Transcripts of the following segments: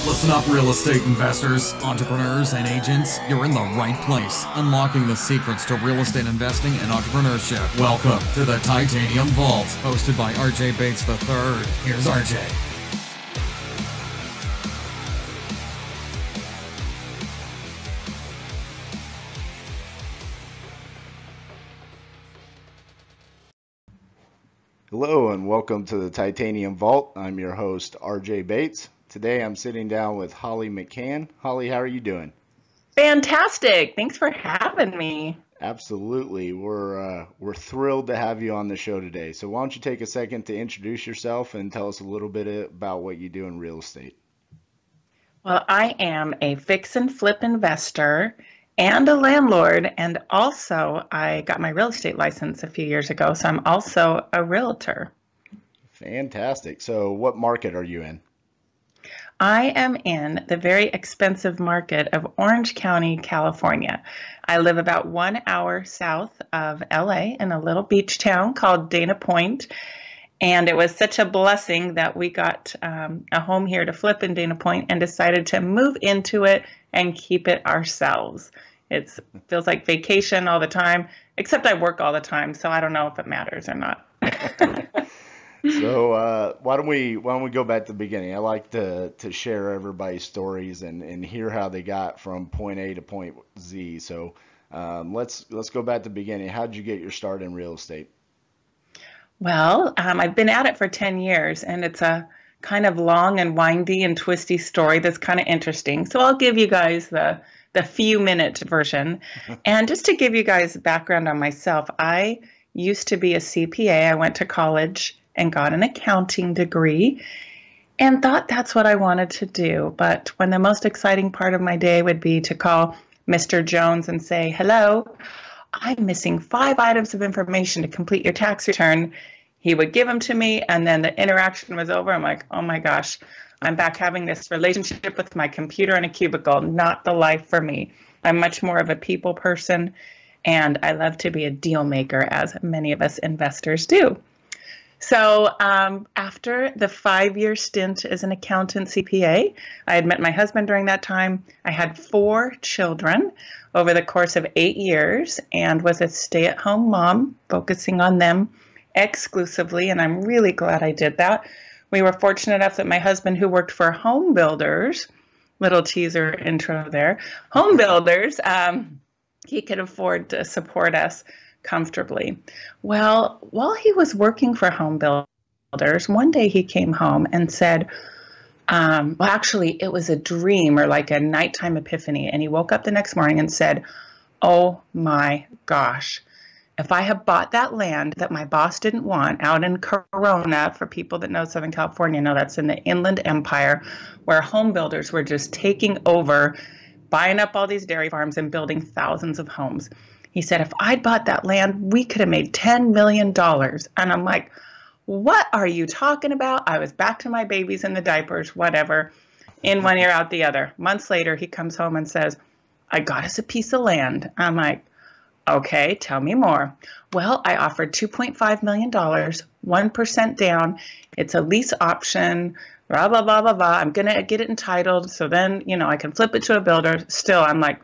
Listen up, real estate investors, entrepreneurs, and agents. You're in the right place, unlocking the secrets to real estate investing and entrepreneurship. Welcome to the Titanium Vault, hosted by RJ Bates III. Here's RJ. Hello and welcome to the Titanium Vault. I'm your host, RJ Bates. Today I'm sitting down with Holly McKhann. Holly, how are you doing? Fantastic. Thanks for having me. Absolutely. We're thrilled to have you on the show today. So why don't you take a second to introduce yourself and tell us a little bit about what you do in real estate? Well, I am a fix and flip investor and a landlord, and also I got my real estate license a few years ago, so I'm also a realtor. Fantastic. So what market are you in? I am in the very expensive market of Orange County, California. I live about 1 hour south of LA in a little beach town called Dana Point. And it was such a blessing that we got a home here to flip in Dana Point and decided to move into it and keep it ourselves. It feels like vacation all the time, except I work all the time, so I don't know if it matters or not. So why don't we go back to the beginning? I like to share everybody's stories and hear how they got from point A to point Z. So let's go back to the beginning. How did you get your start in real estate? Well, I've been at it for 10 years, and it's a kind of long and windy and twisty story that's kind of interesting. So I'll give you guys the few-minute version. And just to give you guys background on myself, I used to be a CPA. I went to college and got an accounting degree and thought that's what I wanted to do. But when the most exciting part of my day would be to call Mr. Jones and say, hello, I'm missing 5 items of information to complete your tax return. He would give them to me, and then the interaction was over. I'm like, oh my gosh, I'm back having this relationship with my computer in a cubicle, not the life for me. I'm much more of a people person, and I love to be a deal maker, as many of us investors do. So after the 5-year stint as an accountant CPA, I had met my husband during that time. I had 4 children over the course of 8 years and was a stay-at-home mom, focusing on them exclusively, and I'm really glad I did that. We were fortunate enough that my husband, who worked for home builders, little teaser intro there, home builders, he could afford to support us comfortably. Well, while he was working for home builders, one day he came home and said, well, actually, it was a dream or like a nighttime epiphany. And he woke up the next morning and said, oh my gosh, if I had bought that land that my boss didn't want out in Corona, for people that know Southern California, know that's in the Inland Empire, where home builders were just taking over, buying up all these dairy farms and building thousands of homes. He said, if I'd bought that land, we could have made $10 million. And I'm like, what are you talking about? I was back to my babies in the diapers, whatever, in one ear, out the other. Months later, he comes home and says, I got us a piece of land. I'm like, okay, tell me more. Well, I offered $2.5 million, 1% down. It's a lease option, blah, blah, blah, blah, blah. I'm going to get it entitled. So then, I can flip it to a builder. Still, I'm like,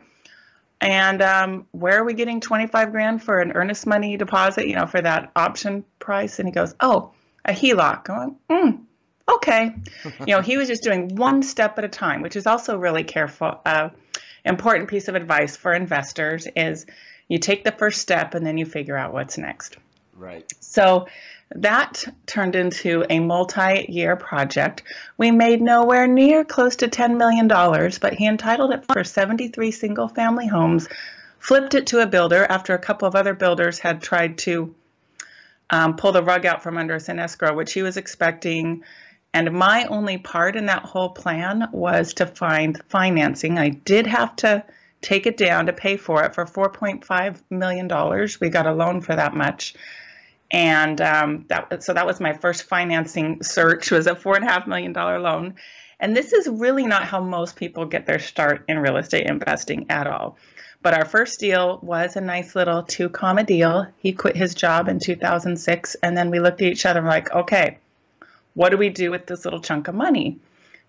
and where are we getting 25 grand for an earnest money deposit, for that option price? And he goes, oh, a HELOC. I'm like, okay. He was just doing one step at a time, which is also really careful. Important piece of advice for investors is you take the first step and then you figure out what's next. Right. So that turned into a multi-year project. We made nowhere near close to $10 million, but he entitled it for 73 single-family homes, flipped it to a builder after a couple of other builders had tried to pull the rug out from under us in escrow, which he was expecting. And my only part in that whole plan was to find financing. I did have to take it down to pay for it for $4.5 million. We got a loan for that much. And that was my first financing search, was a $4.5 million loan. And this is really not how most people get their start in real estate investing at all. But our first deal was a nice little 2-comma deal. He quit his job in 2006, and then we looked at each other and were like, okay, what do we do with this little chunk of money?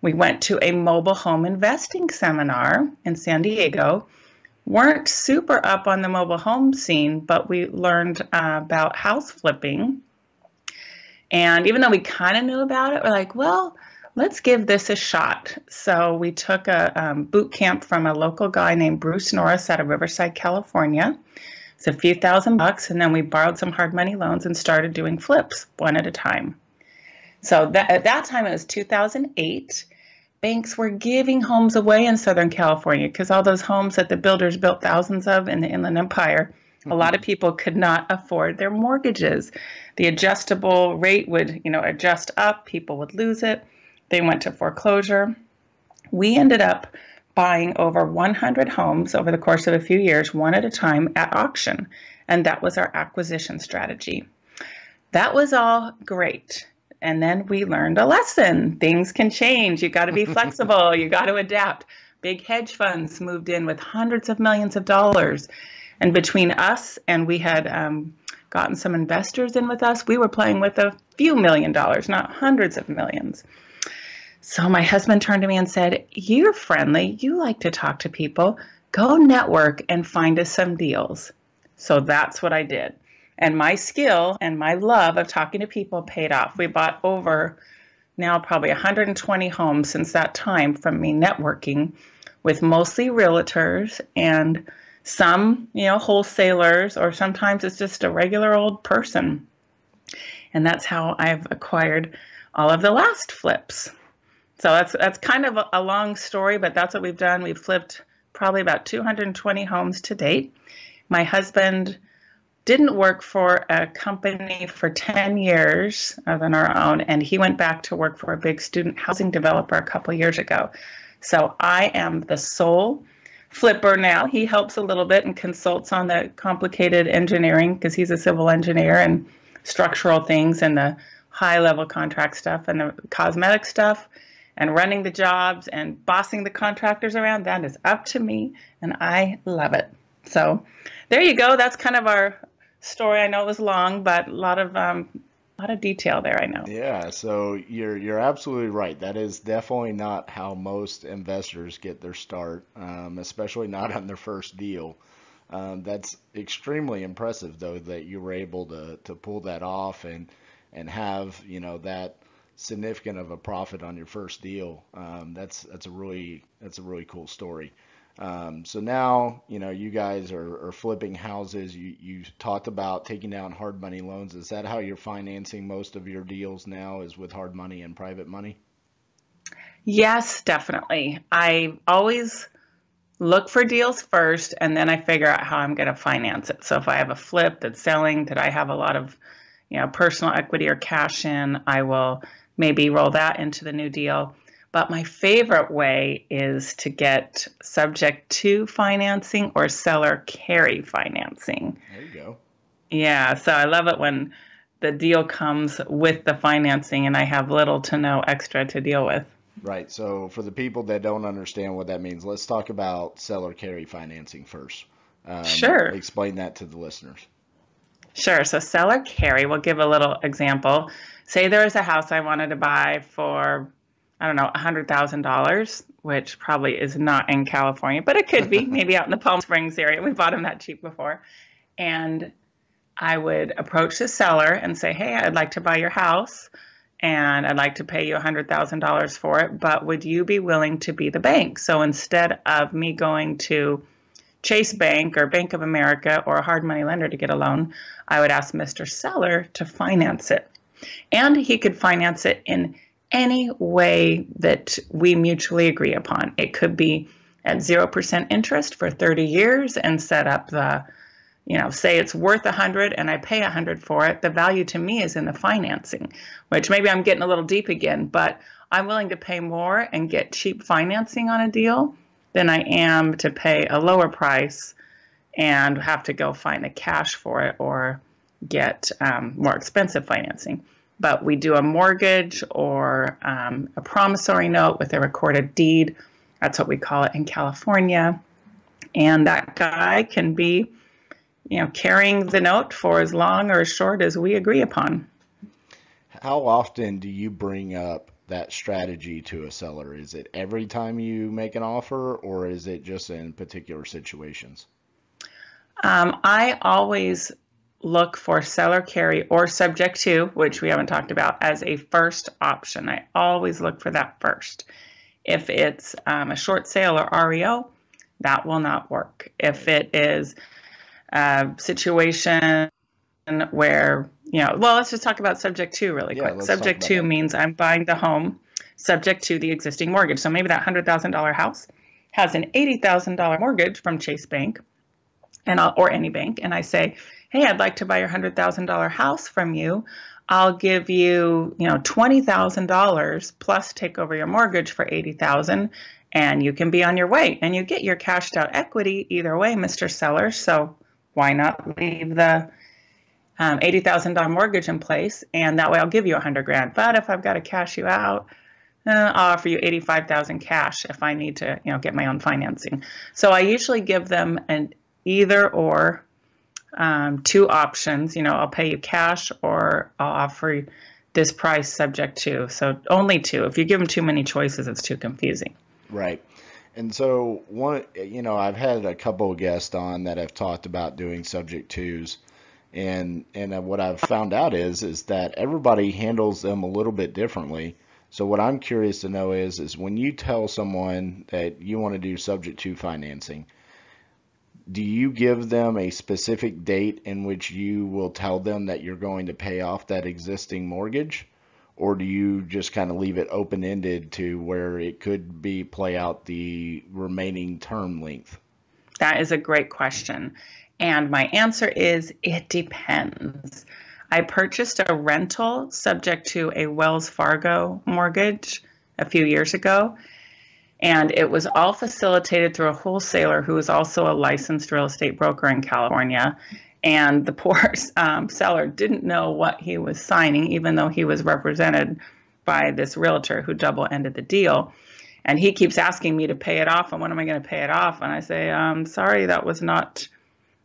We went to a mobile home investing seminar in San Diego. Weren't super up on the mobile home scene, but we learned about house flipping. And even though we kind of knew about it, we're like, well, let's give this a shot. So we took a boot camp from a local guy named Bruce Norris out of Riverside, California. It's a few $1,000s, and then we borrowed some hard money loans and started doing flips one at a time. So at that time, it was 2008. Banks were giving homes away in Southern California because all those homes that the builders built thousands of in the Inland Empire, a lot of people could not afford their mortgages. The adjustable rate would, adjust up. People would lose it. They went to foreclosure. We ended up buying over 100 homes over the course of a few years, one at a time at auction. And that was our acquisition strategy. That was all great. And then we learned a lesson. Things can change. You got to be flexible. You got to adapt. Big hedge funds moved in with hundreds of millions of dollars. And between us and we had gotten some investors in with us, we were playing with a few $1 million, not hundreds of millions. So my husband turned to me and said, you're friendly. You like to talk to people. Go network and find us some deals. So that's what I did. And my skill and my love of talking to people paid off. We bought over now probably 120 homes since that time from me networking with mostly realtors and some, wholesalers, or sometimes it's just a regular old person. And that's how I've acquired all of the last flips. So that's kind of a long story, but that's what we've done. We've flipped probably about 220 homes to date. My husband didn't work for a company for 10 years other than our own, and he went back to work for a big student housing developer a couple years ago. So I am the sole flipper now. He helps a little bit and consults on the complicated engineering because he's a civil engineer, and structural things and the high-level contract stuff and the cosmetic stuff. And running the jobs and bossing the contractors around, that is up to me, and I love it. So there you go. That's kind of our story. I know it was long, but a lot of detail there, I know. Yeah, so you're absolutely right. That is definitely not how most investors get their start, especially not on their first deal. That's extremely impressive, though, that you were able to pull that off and have that significant of a profit on your first deal. That's a really cool story. So now, you guys are flipping houses. You talked about taking down hard money loans. Is that how you're financing most of your deals now, is with hard money and private money? Yes, definitely. I always look for deals first, and then I figure out how I'm going to finance it. So if I have a flip that's selling that I have a lot of, personal equity or cash in, I will maybe roll that into the new deal. But my favorite way is to get subject to financing or seller carry financing. There you go. Yeah, so I love it when the deal comes with the financing and I have little to no extra to deal with. Right. So for the people that don't understand what that means, let's talk about seller carry financing first. Sure. Explain that to the listeners. Sure. So seller carry, we'll give a little example. Say there was a house I wanted to buy for, I don't know, $100,000, which probably is not in California, but it could be, maybe out in the Palm Springs area. We bought them that cheap before. And I would approach the seller and say, hey, I'd like to buy your house and I'd like to pay you $100,000 for it, but would you be willing to be the bank? So instead of me going to Chase Bank or Bank of America or a hard money lender to get a loan, I would ask Mr. Seller to finance it. And he could finance it in any way that we mutually agree upon. It could be at 0% interest for 30 years and set up the, say it's worth 100 and I pay 100 for it. The value to me is in the financing, which maybe I'm getting a little deep again, but I'm willing to pay more and get cheap financing on a deal than I am to pay a lower price and have to go find the cash for it or get more expensive financing. But we do a mortgage or a promissory note with a recorded deed. That's what we call it in California. And that guy can be, carrying the note for as long or as short as we agree upon. How often do you bring up that strategy to a seller? Is it every time you make an offer, or is it just in particular situations? I always look for seller carry or subject to, which we haven't talked about, as a first option. I always look for that first. If it's a short sale or REO, that will not work. If it is a situation where, well, let's just talk about subject to really Yeah, quick. let's talk Subject about to that. means I'm buying the home subject to the existing mortgage. So maybe that $100,000 house has an $80,000 mortgage from Chase Bank or any bank, and I say, hey, I'd like to buy your $100,000 house from you. I'll give you, $20,000 plus take over your mortgage for $80,000, and you can be on your way. And you get your cashed out equity either way, Mr. Seller. So why not leave the $80,000 mortgage in place, and that way I'll give you $100,000. But if I've got to cash you out, I'll offer you $85,000 cash if I need to, get my own financing. So I usually give them an either or, two options. I'll pay you cash or I'll offer you this price subject to. So only two. If you give them too many choices, it's too confusing. Right. And so I've had a couple of guests on that have talked about doing subject twos, and what I've found out is that everybody handles them a little bit differently. So what I'm curious to know is when you tell someone that you want to do subject to financing, do you give them a specific date in which you will tell them that you're going to pay off that existing mortgage? Or do you just kind of leave it open-ended to where it could be play out the remaining term length? That is a great question. And my answer is it depends. I purchased a rental subject to a Wells Fargo mortgage a few years ago. And it was all facilitated through a wholesaler who is also a licensed real estate broker in California. And the poor seller didn't know what he was signing, even though he was represented by this realtor who double-ended the deal. And he keeps asking me to pay it off. And when am I going to pay it off? And I say, sorry, that was not,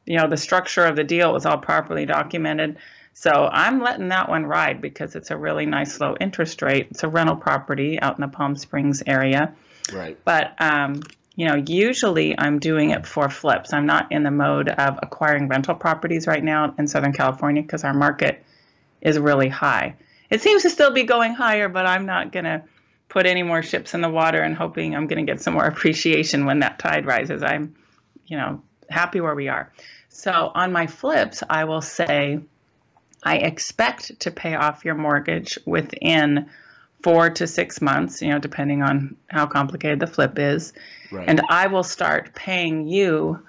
the structure of the deal was all properly documented. So I'm letting that one ride because it's a really nice low interest rate. It's a rental property out in the Palm Springs area. Right. But, usually I'm doing it for flips. I'm not in the mode of acquiring rental properties right now in Southern California because our market is really high. It seems to still be going higher, but I'm not going to put any more ships in the water and hoping I'm going to get some more appreciation when that tide rises. I'm, happy where we are. So on my flips, I will say, I expect to pay off your mortgage within 4 to 6 months, depending on how complicated the flip is. Right. And I will start paying you,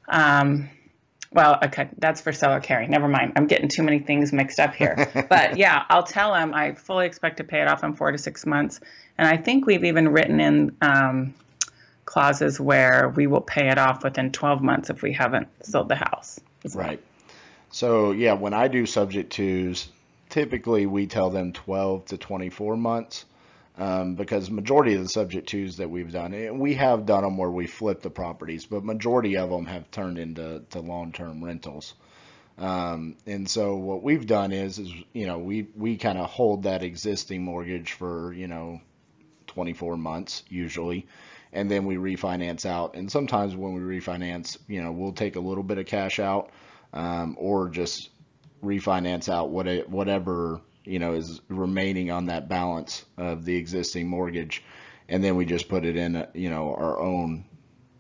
well, okay, that's for seller carry. Never mind. I'm getting too many things mixed up here. But yeah, I'll tell them I fully expect to pay it off in 4 to 6 months. And I think we've even written in clauses where we will pay it off within 12 months if we haven't sold the house. Right. So yeah, when I do subject twos, typically we tell them 12 to 24 months, because majority of the subject twos that we've done, and we have done them where we flip the properties, but majority of them have turned into long-term rentals. And so what we've done is we kind of hold that existing mortgage for 24 months usually, and then we refinance out. And sometimes when we refinance, we'll take a little bit of cash out, or just refinance out whatever is remaining on that balance of the existing mortgage, and then we just put it in our own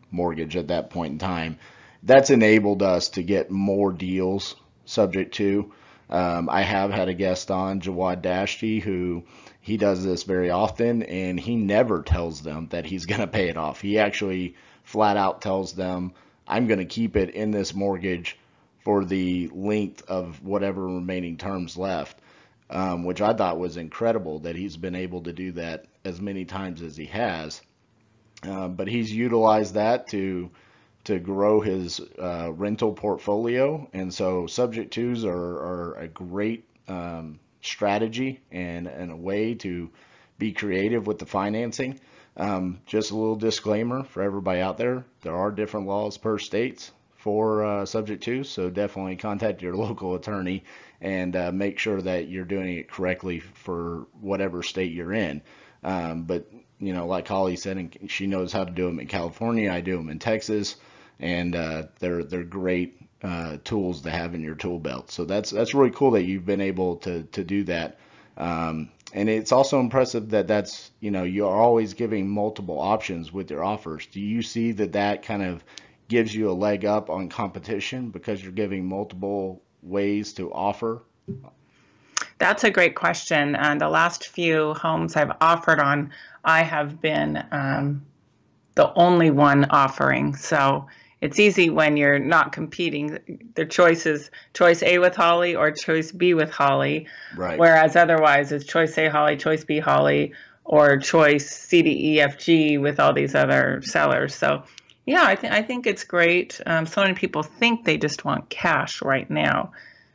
mortgage at that point in time. That's enabled us to get more deals subject to. I have had a guest on, Jawad Dashti, who he does this very often, and he never tells them that he's going to pay it off. He actually flat out tells them, I'm going to keep it in this mortgage for the length of whatever remaining terms left, which I thought was incredible that he's been able to do that as many times as he has. But he's utilized that to grow his rental portfolio, and so subject twos are a great strategy and a way to be creative with the financing. Just a little disclaimer for everybody out there: there are different laws per states for subject to. So definitely contact your local attorney and make sure that you're doing it correctly for whatever state you're in. But like Holly said, and she knows how to do them in California. I do them in Texas, and they're great tools to have in your tool belt. So that's really cool that you've been able to do that. And it's also impressive that that's, you're always giving multiple options with your offers. Do you see that kind of gives you a leg up on competition because you're giving multiple ways to offer? That's a great question. And the last few homes I've offered on, I have been the only one offering. So it's easy when you're not competing. The choice is choice A with Holly or choice B with Holly. Right. Whereas otherwise it's choice A Holly, choice B Holly, or choice C, D, E, F, G with all these other sellers. So yeah, I think it's great. So many people think they just want cash right now.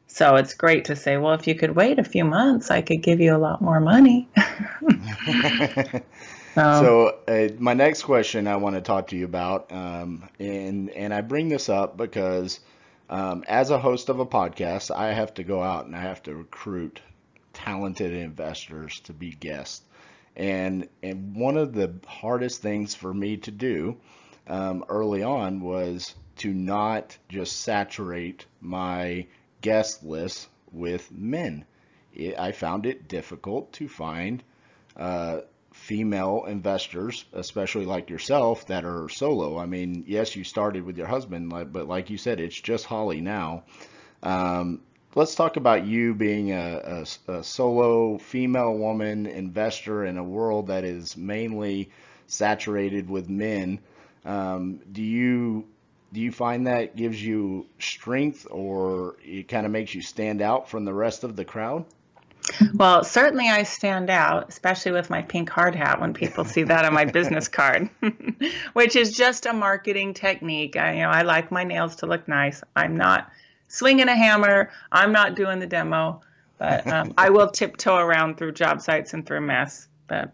So it's great to say, well, if you could wait a few months, I could give you a lot more money. So my next question I want to talk to you about, and I bring this up because as a host of a podcast, I have to go out and I have to recruit talented investors to be guests. And one of the hardest things for me to do early on was to not just saturate my guest list with men. I found it difficult to find female investors, especially like yourself, that are solo. I mean, yes, you started with your husband, but like you said, it's just Holly now. Let's talk about you being a solo female woman investor in a world that is mainly saturated with men. Do you find that gives you strength, or it kind of makes you stand out from the rest of the crowd? Well, certainly I stand out, especially with my pink hard hat when people see that on my business card, which is just a marketing technique. I like my nails to look nice. I'm not swinging a hammer. I'm not doing the demo, but I will tiptoe around through job sites and through mess. But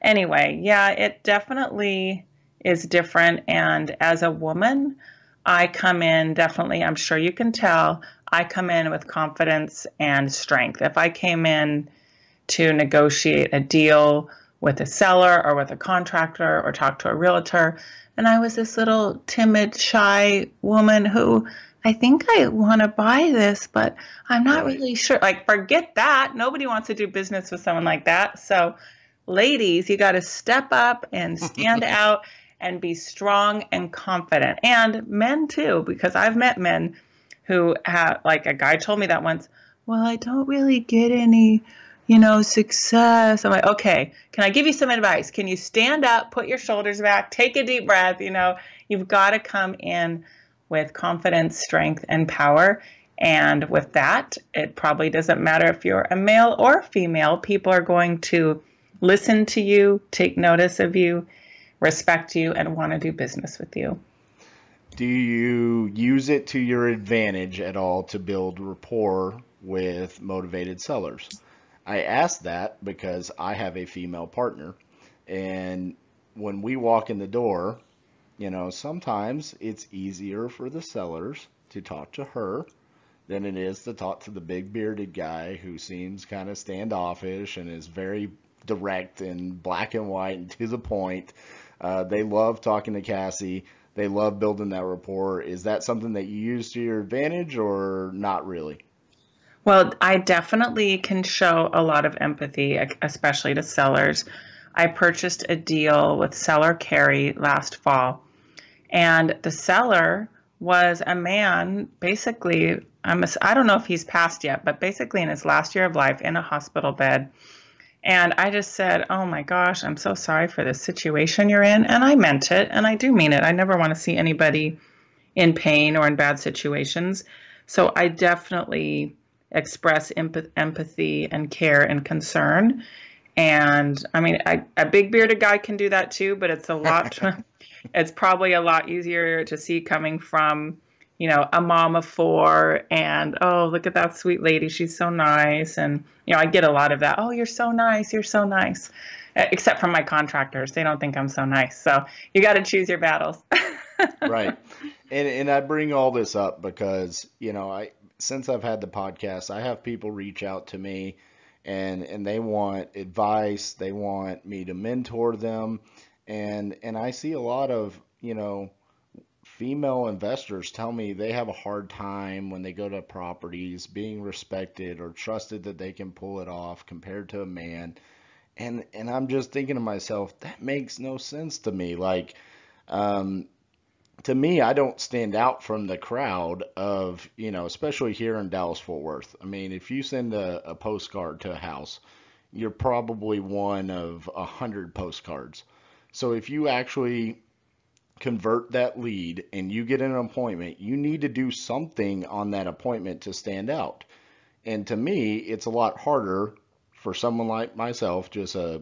anyway, yeah, it definitely is different. And as a woman, I come in definitely, I'm sure you can tell, I come in with confidence and strength. If I came in to negotiate a deal with a seller or with a contractor or talk to a realtor, and I was this little timid, shy woman who, I think I want to buy this, but I'm not really sure. Like, forget that. Nobody wants to do business with someone like that. So, ladies, you got to step up and stand out and be strong and confident. And men too, because I've met men who have, like a guy told me that once, well, I don't really get any, success. I'm like, okay, can I give you some advice? Can you stand up, put your shoulders back, take a deep breath? You've got to come in with confidence, strength, and power. And with that, it probably doesn't matter if you're a male or female. People are going to listen to you, take notice of you, respect you, and want to do business with you. Do you use it to your advantage at all to build rapport with motivated sellers? I ask that because I have a female partner, and when we walk in the door, sometimes it's easier for the sellers to talk to her than it is to talk to the big bearded guy who seems kind of standoffish and is very direct and black and white and to the point. They love talking to Cassie. They love building that rapport. Is that something that you use to your advantage or not really? Well, I definitely can show a lot of empathy, especially to sellers. I purchased a deal with seller Carrie last fall, and the seller was a man, basically, I don't know if he's passed yet, but basically in his last year of life in a hospital bed. And I just said, oh my gosh, I'm so sorry for the situation you're in. And I meant it, and I do mean it. I never want to see anybody in pain or in bad situations. So I definitely express empathy and care and concern. And I mean, a big bearded guy can do that too, but it's it's probably a lot easier to see coming from, a mom of four and, oh, look at that sweet lady. She's so nice. And, I get a lot of that. Oh, you're so nice. You're so nice. Except from my contractors. They don't think I'm so nice. So you got to choose your battles. Right. And I bring all this up because, I since I've had the podcast, I have people reach out to me and they want advice, they want me to mentor them, and I see a lot of, female investors tell me they have a hard time when they go to properties being respected or trusted that they can pull it off compared to a man. And I'm just thinking to myself, that makes no sense to me. Like, um, to me, I don't stand out from the crowd of, especially here in Dallas Fort Worth. I mean, if you send a postcard to a house, you're probably one of 100 postcards. So if you actually convert that lead and you get an appointment, you need to do something on that appointment to stand out. And to me, it's a lot harder for someone like myself, just a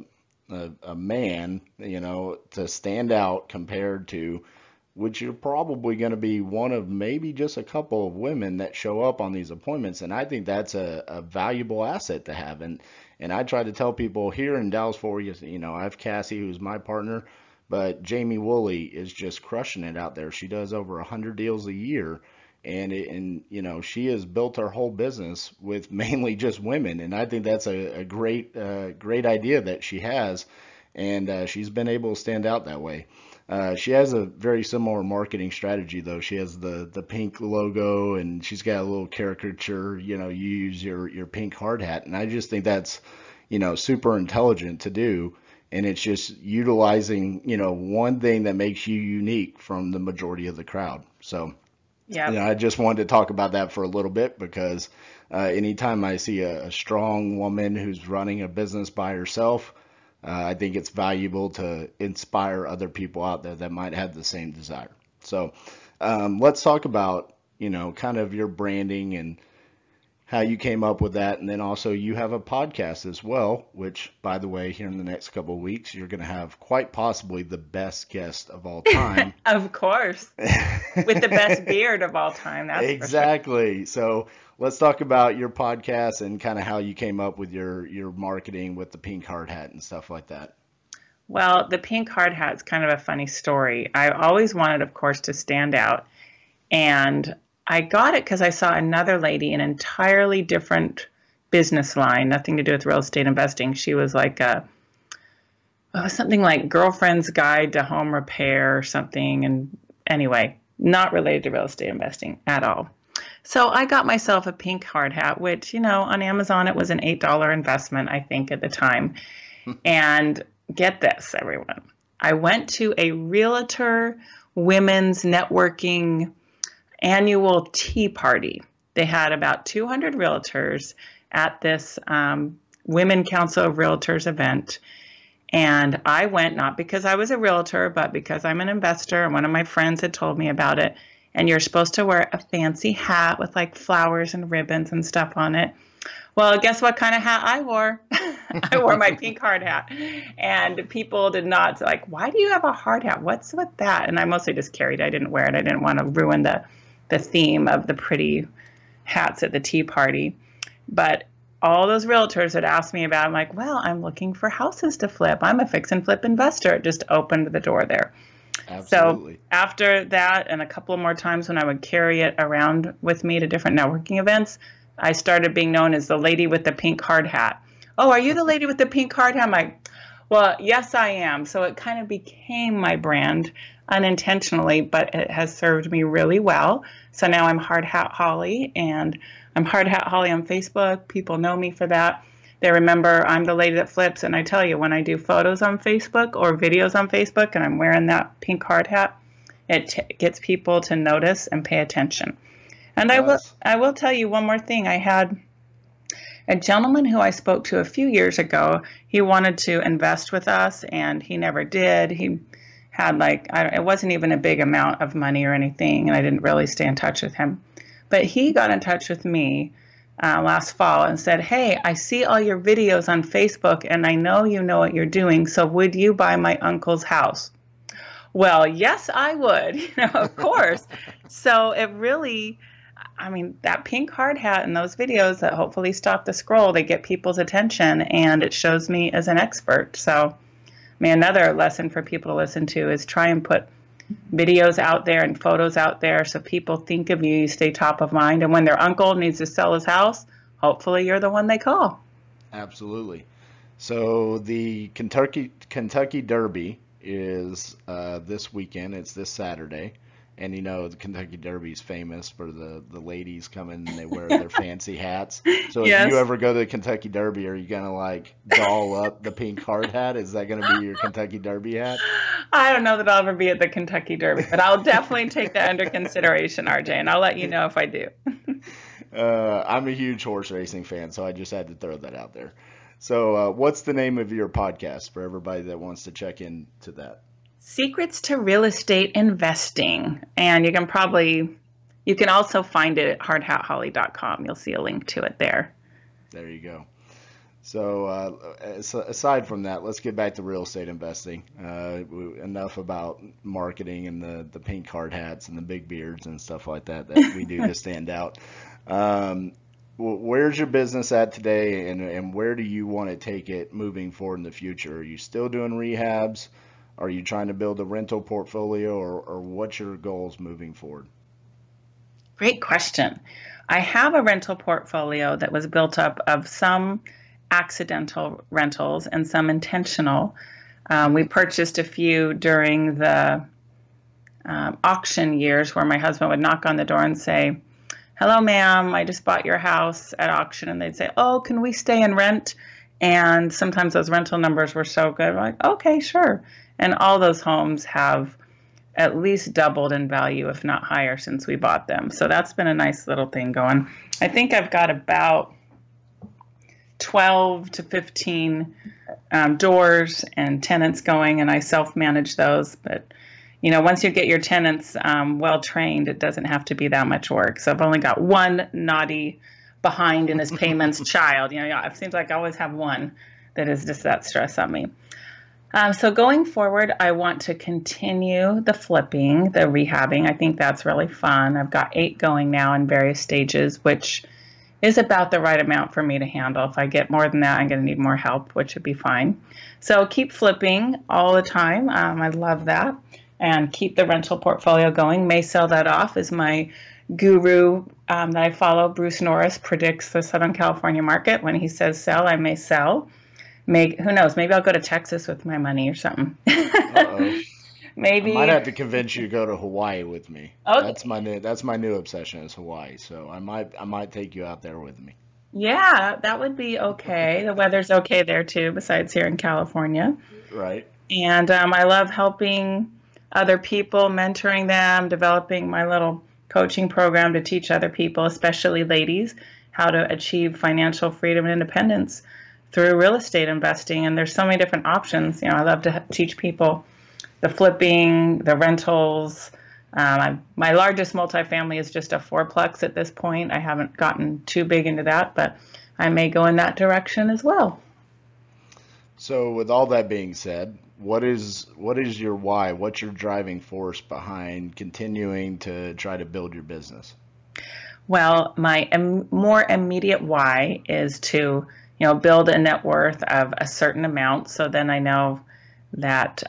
man, to stand out compared to which you're probably going to be one of maybe just a couple of women that show up on these appointments. And I think that's a valuable asset to have. And I try to tell people here in Dallas Fort Worth, I have Cassie, who's my partner, but Jamie Woolley is just crushing it out there. She does over 100 deals a year. And she has built her whole business with mainly just women. And I think that's a great idea that she has. And she's been able to stand out that way. She has a very similar marketing strategy, though. She has the pink logo, and she's got a little caricature. You use your pink hard hat, and I just think that's super intelligent to do. And it's just utilizing one thing that makes you unique from the majority of the crowd. So, Yeah. I just wanted to talk about that for a little bit because anytime I see a strong woman who's running a business by herself, I think it's valuable to inspire other people out there that might have the same desire. So let's talk about, kind of your branding and how you came up with that. And then also you have a podcast as well, which, by the way, here in the next couple of weeks, you're going to have quite possibly the best guest of all time. Of course. With the best beard of all time. That's Exactly. So let's talk about your podcast and kind of how you came up with your marketing with the pink hard hat and stuff like that. Well, the pink hard hat is kind of a funny story. I always wanted, of course, to stand out. And I got it because I saw another lady, an entirely different business line, nothing to do with real estate investing. She was like something like Girlfriend's Guide to Home Repair or something. And anyway, not related to real estate investing at all. So I got myself a pink hard hat, which, on Amazon, it was an $8 investment, I think, at the time. And get this, everyone. I went to a realtor women's networking annual tea party. They had about 200 realtors at this Women Council of Realtors event. And I went not because I was a realtor, but because I'm an investor, and one of my friends had told me about it. And you're supposed to wear a fancy hat with like flowers and ribbons and stuff on it. Well, guess what kind of hat I wore? I wore my pink hard hat. And people did not like, why do you have a hard hat? What's with that? And I mostly just carried it. I didn't wear it. I didn't want to ruin the theme of the pretty hats at the tea party. But all those realtors had asked me about it. I'm like, well, I'm looking for houses to flip. I'm a fix and flip investor. It just opened the door there. Absolutely. So after that, and a couple of more times when I would carry it around with me to different networking events, I started being known as the lady with the pink hard hat. Oh, are you the lady with the pink hard hat? I'm like, well, yes, I am. So it kind of became my brand unintentionally, but it has served me really well. So now I'm Hard Hat Holly, and I'm Hard Hat Holly on Facebook. People know me for that. They remember I'm the lady that flips, and I tell you, when I do photos on Facebook or videos on Facebook and I'm wearing that pink hard hat, it gets people to notice and pay attention. And I will tell you one more thing. I had a gentleman who I spoke to a few years ago. He wanted to invest with us, and he never did. He had it wasn't even a big amount of money or anything, and I didn't really stay in touch with him. But he got in touch with me last fall and said, hey, I see all your videos on Facebook, and I know you know what you're doing, so would you buy my uncle's house? Well, yes, I would, of course. So it really, that pink hard hat and those videos that hopefully stop the scroll, they get people's attention, and it shows me as an expert. So another lesson for people to listen to is try and put videos out there and photos out there so people think of you, you stay top of mind. And when their uncle needs to sell his house, hopefully you're the one they call. Absolutely. So the Kentucky Derby is this weekend. It's this Saturday. And the Kentucky Derby is famous for the ladies coming and they wear their fancy hats. So if Yes. you ever go to the Kentucky Derby, are you going to like doll up the pink hard hat? Is that going to be your Kentucky Derby hat? I don't know that I'll ever be at the Kentucky Derby, but I'll definitely take that under consideration, RJ, and I'll let you know if I do. I'm a huge horse racing fan, so I just had to throw that out there. So what's the name of your podcast for everybody that wants to check into that? Secrets to Real Estate Investing. And you can also find it at hardhatholly.com. You'll see a link to it there. There you go. So aside from that, let's get back to real estate investing. Enough about marketing and the pink hard hats and the big beards and stuff like that we do to stand out. Where's your business at today, and where do you want to take it moving forward in the future? Are you still doing rehabs? Are you trying to build a rental portfolio, or what's your goals moving forward? Great question. I have a rental portfolio that was built up of some accidental rentals and some intentional. We purchased a few during the auction years where my husband would knock on the door and say, "Hello, ma'am, I just bought your house at auction." And they'd say, "Oh, can we stay and rent?" And sometimes those rental numbers were so good. We're like, "Okay, sure." And all those homes have at least doubled in value, if not higher, since we bought them. So that's been a nice little thing going. I think I've got about 12 to 15 doors and tenants going, and I self-manage those. But, once you get your tenants well-trained, it doesn't have to be that much work. So I've only got one naughty behind in his payments child. It seems like I always have one that is just that stress on me. So going forward, I want to continue the flipping, the rehabbing. I think that's really fun. I've got 8 going now in various stages, which is about the right amount for me to handle. If I get more than that, I'm going to need more help, which would be fine. So keep flipping all the time. I love that. And keep the rental portfolio going. May sell that off as my guru that I follow. Bruce Norris predicts the Southern California market. When he says sell, I may sell. Who knows? Maybe I'll go to Texas with my money or something. Uh-oh. Maybe I might have to convince you to go to Hawaii with me. Okay. That's my new obsession is Hawaii. So I might take you out there with me. Yeah, that would be okay. The weather's okay there too, besides here in California. Right. And I love helping other people, mentoring them, developing my little coaching program to teach other people, especially ladies, how to achieve financial freedom and independence through real estate investing. And there's so many different options. I love to teach people the flipping, the rentals. My largest multifamily is just a 4-plex at this point. I haven't gotten too big into that, but I may go in that direction as well. So with all that being said, what is your why? What's your driving force behind continuing to try to build your business? Well, my more immediate why is to build a net worth of a certain amount. So then I know that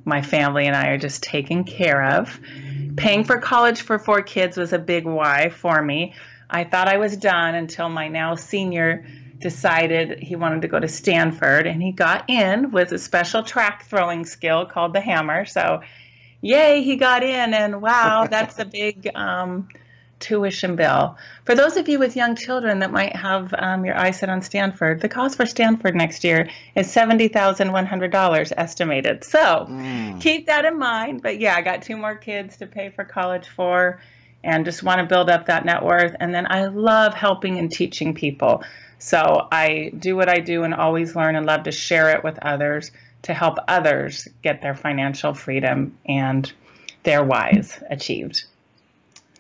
my family and I are just taken care of. Paying for college for 4 kids was a big why for me. I thought I was done until my now senior decided he wanted to go to Stanford, and he got in with a special track throwing skill called the hammer. So yay, he got in, and wow, that's a big tuition bill. For those of you with young children that might have your eyes set on Stanford, the cost for Stanford next year is $70,100 estimated. So keep that in mind. But yeah, I got 2 more kids to pay for college for and just want to build up that net worth. And then I love helping and teaching people. So I do what I do and always learn and love to share it with others to help others get their financial freedom and their whys achieved.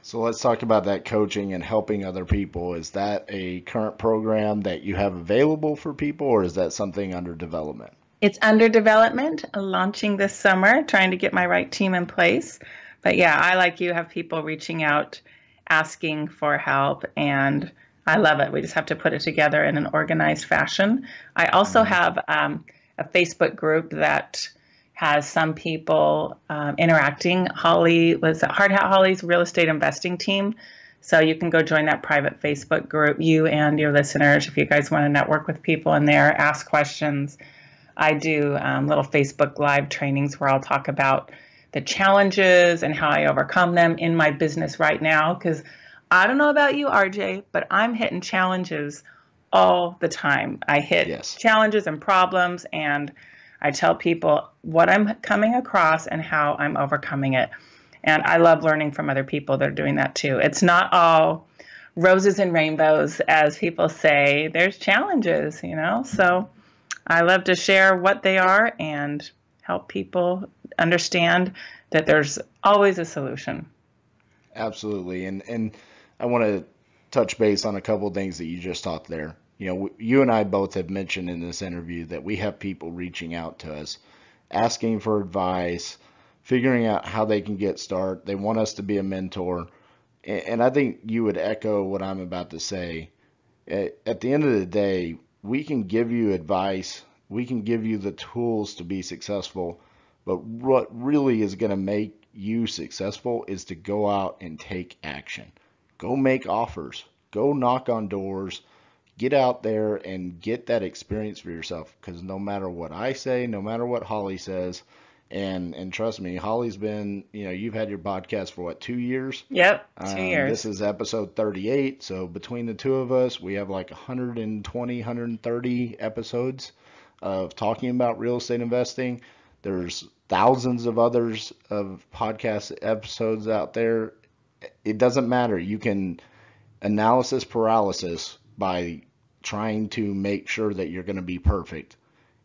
So let's talk about that coaching and helping other people. Is that a current program that you have available for people, or is that something under development? It's under development, launching this summer, trying to get my right team in place. But yeah, I, like you, have people reaching out, asking for help, and I love it. We just have to put it together in an organized fashion. I also have a Facebook group that has some people interacting. Holly was at Hard Hat Holly's real estate investing team. So you can go join that private Facebook group, you and your listeners, if you guys want to network with people in there, ask questions. I do little Facebook Live trainings where I'll talk about the challenges and how I overcome them in my business right now. Because I don't know about you, RJ, but I'm hitting challenges all the time. I hit challenges and problems, and I tell people what I'm coming across and how I'm overcoming it. And I love learning from other people that are doing that too. It's not all roses and rainbows, as people say. There's challenges, So I love to share what they are and help people understand that there's always a solution. Absolutely. And I want to touch base on a couple of things that you just talked there. You and I both have mentioned in this interview that we have people reaching out to us, asking for advice, figuring out how they can get started. They want us to be a mentor. And I think you would echo what I'm about to say. At the end of the day, we can give you advice. We can give you the tools to be successful. But what really is going to make you successful is to go out and take action. Go make offers. Go knock on doors. Get out there and get that experience for yourself. Because no matter what I say, no matter what Holly says, and trust me, Holly's been, you've had your podcast for what, 2 years? Yep, 2 years. This is episode 38. So between the two of us, we have like 120, 130 episodes of talking about real estate investing. There's thousands of others of podcast episodes out there. It doesn't matter. You can analysis paralysis by trying to make sure that you're going to be perfect.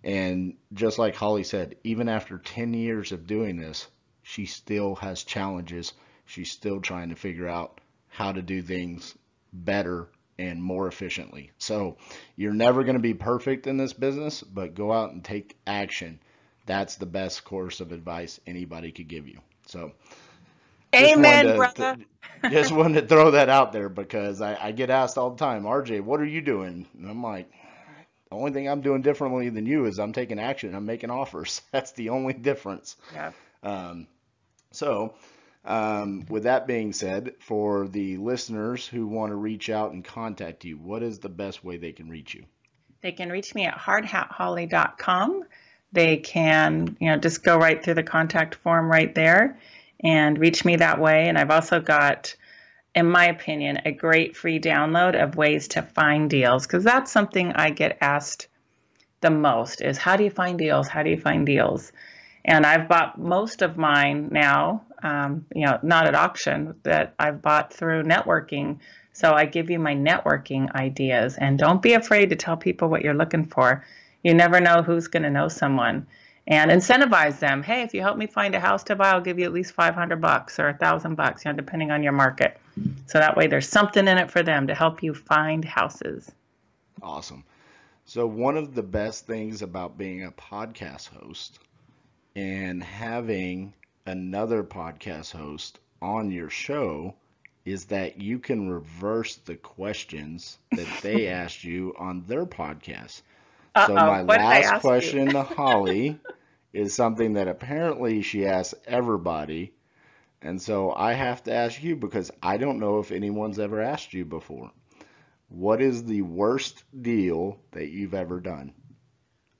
And just like Holly said, even after 10 years of doing this, she still has challenges. She's still trying to figure out how to do things better and more efficiently. So you're never going to be perfect in this business, but go out and take action. That's the best course of advice anybody could give you. So amen, brother. Just wanted to throw that out there because I get asked all the time, RJ, what are you doing? And I'm like, the only thing I'm doing differently than you is I'm taking action. I'm making offers. That's the only difference. Yeah. With that being said, for the listeners who want to reach out and contact you, what is the best way they can reach you? They can reach me at hardhatholly.com. They can, just go right through the contact form right there and reach me that way. And I've also got, in my opinion, a great free download of ways to find deals, because that's something I get asked the most is, how do you find deals? How do you find deals? And I've bought most of mine now, not at auction, that I've bought through networking. So I give you my networking ideas, and don't be afraid to tell people what you're looking for. You never know who's going to know someone, and incentivize them. Hey, if you help me find a house to buy, I'll give you at least $500 or $1,000, depending on your market. So that way there's something in it for them to help you find houses. Awesome. So one of the best things about being a podcast host and having another podcast host on your show is that you can reverse the questions that they asked you on their podcast. So my last question to Holly is something that apparently she asks everybody. And so I have to ask you, because I don't know if anyone's ever asked you before. What is the worst deal that you've ever done?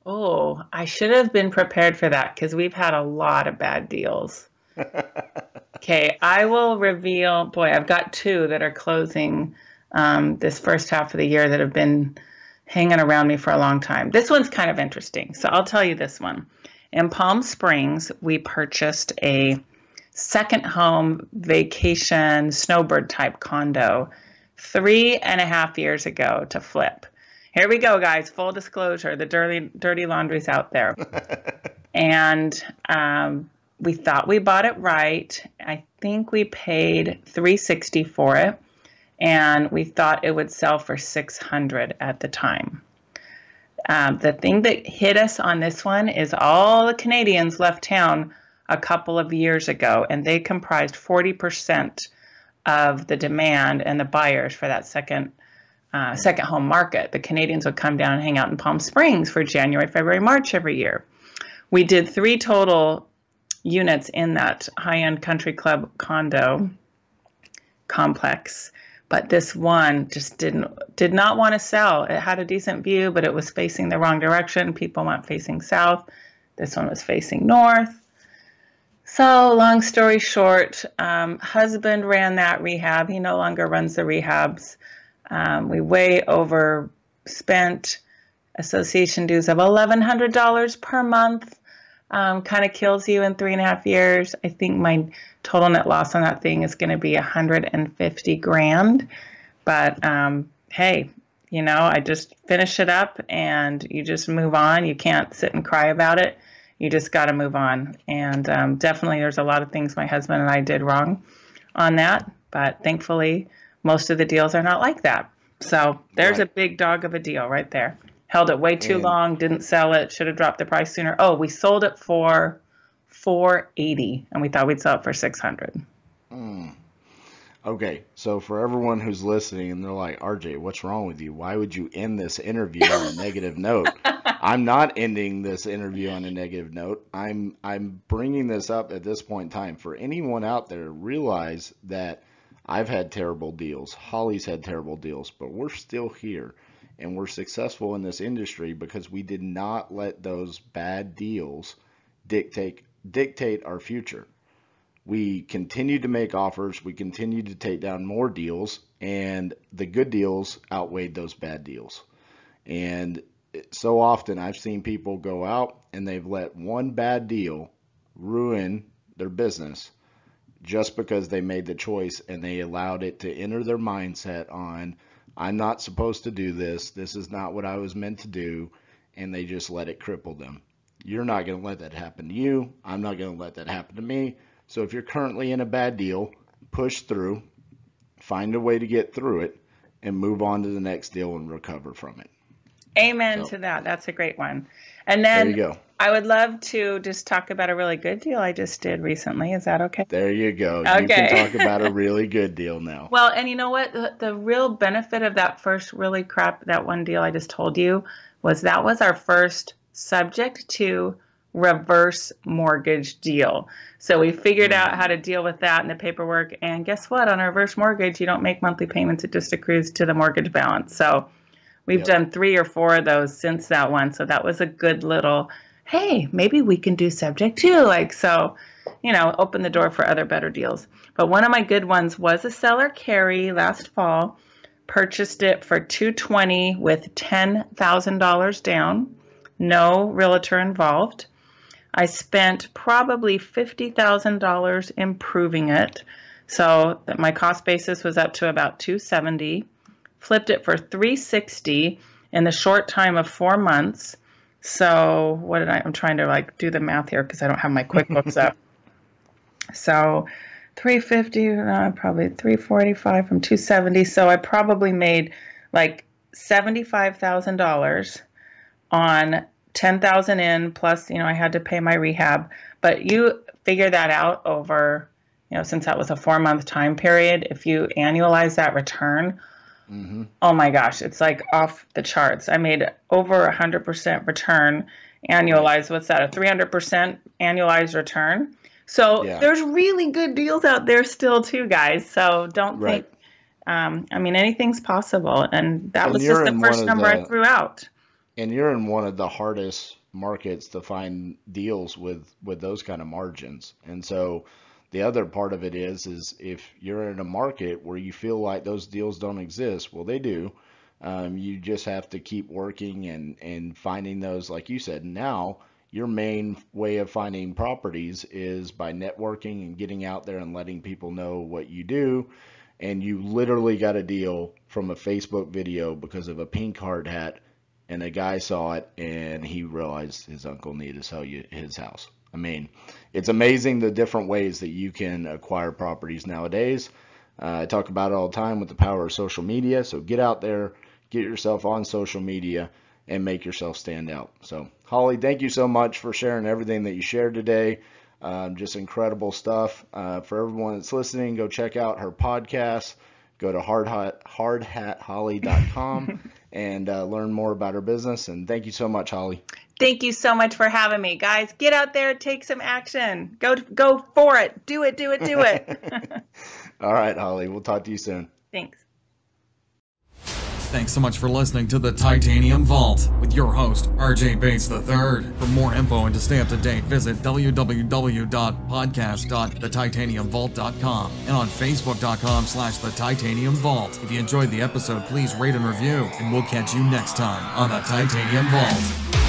Oh, I should have been prepared for that, because we've had a lot of bad deals. Okay, I will reveal, boy, I've got two that are closing this first half of the year that have been hanging around me for a long time. This one's kind of interesting, so I'll tell you this one. In Palm Springs, we purchased a second home vacation snowbird type condo 3.5 years ago to flip. Here we go, guys. Full disclosure, the dirty laundry's out there. And we thought we bought it right. I think we paid $360 for it, and we thought it would sell for $600 at the time. The thing that hit us on this one is all the Canadians left town a couple of years ago, and they comprised 40% of the demand and the buyers for that second home market. The Canadians would come down and hang out in Palm Springs for January, February, March every year. We did 3 total units in that high-end country club condo complex, but this one just did not want to sell. It had a decent view, but it was facing the wrong direction. People went facing south. This one was facing north. So long story short, husband ran that rehab. He no longer runs the rehabs. We way overspent. Association dues of $1,100 per month. Kind of kills you in 3.5 years. I think my total net loss on that thing is going to be $150,000. But hey, I just finish it up and you just move on. You can't sit and cry about it. You just got to move on. And definitely there's a lot of things my husband and I did wrong on that. But thankfully, most of the deals are not like that. So there's a big dog of a deal right there. Held it way too long, didn't sell it, should have dropped the price sooner. Oh, we sold it for $480 and we thought we'd sell it for $600. Okay, so for everyone who's listening and they're like, RJ, what's wrong with you? Why would you end this interview on a negative note? I'm not ending this interview on a negative note. I'm bringing this up at this point in time. For anyone out there, realize that I've had terrible deals. Holly's had terrible deals, but we're still here. And we're successful in this industry because we did not let those bad deals dictate our future. We continued to make offers. We continued to take down more deals, and the good deals outweighed those bad deals. And so often I've seen people go out and they've let one bad deal ruin their business just because they made the choice and they allowed it to enter their mindset on, I'm not supposed to do this. This is not what I was meant to do. And they just let it cripple them. You're not going to let that happen to you. I'm not going to let that happen to me. So if you're currently in a bad deal, push through, find a way to get through it, and move on to the next deal and recover from it. Amen to that. That's a great one. And then there you go. I would love to just talk about a really good deal I just did recently. Is that okay? There you go. Okay. You can talk about a really good deal now. Well, and you know what? The real benefit of that first that one deal I just told you, was that was our first subject to reverse mortgage deal. So we figured out how to deal with that in the paperwork. And guess what? On a reverse mortgage, you don't make monthly payments. It just accrues to the mortgage balance. So we've done 3 or 4 of those since that one. So that was a good little, hey, maybe we can do subject to, open the door for other better deals. But one of my good ones was a seller carry last fall, purchased it for $220,000 with $10,000 down, no realtor involved. I spent probably $50,000 improving it. So that my cost basis was up to about $270,000. Flipped it for $360,000 in the short time of 4 months. So I'm trying to do the math here because I don't have my QuickBooks up. So 350, probably 345 from 270. So I probably made $75,000 on 10,000 in, plus, I had to pay my rehab. But you figure that out over, since that was a 4-month time period, if you annualize that return, oh my gosh, it's off the charts. I made over 100% return annualized. What's that? A 300% annualized return. So there's really good deals out there still too, guys. So don't think, anything's possible. And that was just the first number I threw out. And you're in one of the hardest markets to find deals with those kind of margins. And so the other part of it is if you're in a market where you feel like those deals don't exist, well, they do. You just have to keep working and finding those, like you said. Now, your main way of finding properties is by networking and getting out there and letting people know what you do. And you literally got a deal from a Facebook video because of a pink hard hat, and a guy saw it and he realized his uncle needed to sell you his house. I mean, it's amazing the different ways that you can acquire properties nowadays. I talk about it all the time with the power of social media. So get out there, get yourself on social media, and make yourself stand out. So, Holly, thank you so much for sharing everything that you shared today. Just incredible stuff. For everyone that's listening, go check out her podcast. Go to hardhatholly.com and learn more about her business. And thank you so much, Holly. Thank you so much for having me, guys. Get out there, take some action. Go for it. Do it. All right, Holly. We'll talk to you soon. Thanks. Thanks so much for listening to the Titanium Vault with your host, RJ Bates III. For more info and to stay up to date, visit www.podcast.thetitaniumvault.com and on facebook.com/The Titanium Vault. If you enjoyed the episode, please rate and review, and we'll catch you next time on the Titanium Vault.